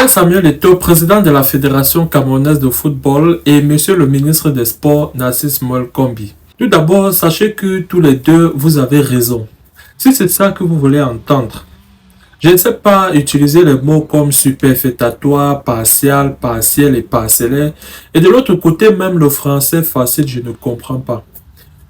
Père Samuel Eto'o, président de la Fédération camerounaise de football, et Monsieur le ministre des Sports, Narcisse Moël Kombi. Tout d'abord, sachez que tous les deux, vous avez raison. Si c'est ça que vous voulez entendre, je ne sais pas utiliser les mots comme superfétatoire, partial, partiel et parcellaire. Et de l'autre côté, même le français facile, je ne comprends pas.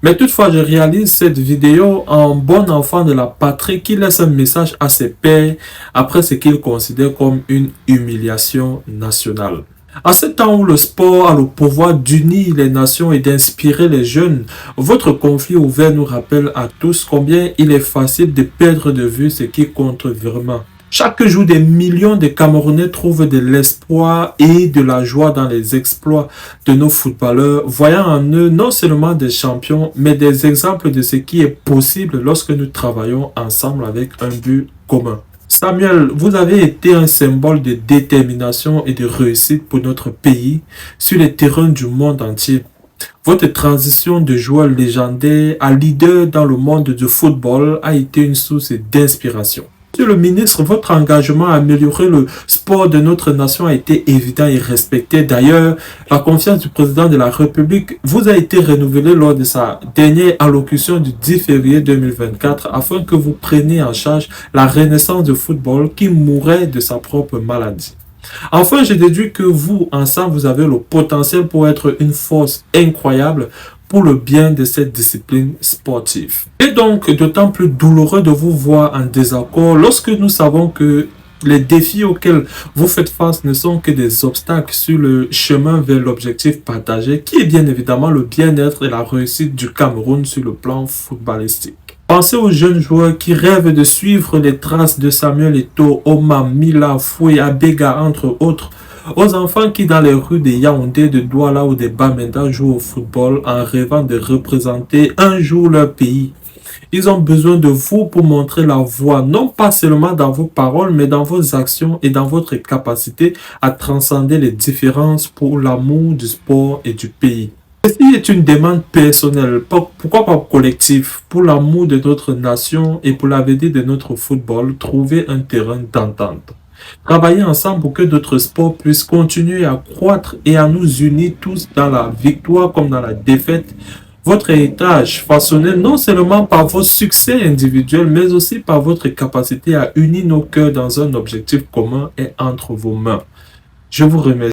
Mais toutefois, je réalise cette vidéo en bon enfant de la patrie qui laisse un message à ses pairs après ce qu'il considère comme une humiliation nationale. À ce temps où le sport a le pouvoir d'unir les nations et d'inspirer les jeunes, votre conflit ouvert nous rappelle à tous combien il est facile de perdre de vue ce qui compte vraiment. Chaque jour, des millions de Camerounais trouvent de l'espoir et de la joie dans les exploits de nos footballeurs, voyant en eux non seulement des champions, mais des exemples de ce qui est possible lorsque nous travaillons ensemble avec un but commun. Samuel, vous avez été un symbole de détermination et de réussite pour notre pays sur les terrains du monde entier. Votre transition de joueur légendaire à leader dans le monde du football a été une source d'inspiration. Monsieur le ministre, votre engagement à améliorer le sport de notre nation a été évident et respecté. D'ailleurs, la confiance du président de la République vous a été renouvelée lors de sa dernière allocution du 10 février 2024 afin que vous preniez en charge la renaissance du football qui mourait de sa propre maladie. Enfin, je déduis que vous, ensemble, vous avez le potentiel pour être une force incroyable pour le bien de cette discipline sportive. Et donc, d'autant plus douloureux de vous voir en désaccord lorsque nous savons que les défis auxquels vous faites face ne sont que des obstacles sur le chemin vers l'objectif partagé, qui est bien évidemment le bien-être et la réussite du Cameroun sur le plan footballistique. Pensez aux jeunes joueurs qui rêvent de suivre les traces de Samuel Eto'o, Oma, Mila, Foué, Abega, entre autres, aux enfants qui dans les rues de Yaoundé, de Douala ou de Bamenda jouent au football en rêvant de représenter un jour leur pays. Ils ont besoin de vous pour montrer la voie, non pas seulement dans vos paroles, mais dans vos actions et dans votre capacité à transcender les différences pour l'amour du sport et du pays. Ceci est une demande personnelle, pourquoi pas collective, pour l'amour de notre nation et pour l'avenir de notre football, trouver un terrain d'entente. Travailler ensemble pour que d'autres sports puissent continuer à croître et à nous unir tous dans la victoire comme dans la défaite. Votre héritage façonné non seulement par vos succès individuels, mais aussi par votre capacité à unir nos cœurs dans un objectif commun est entre vos mains. Je vous remercie.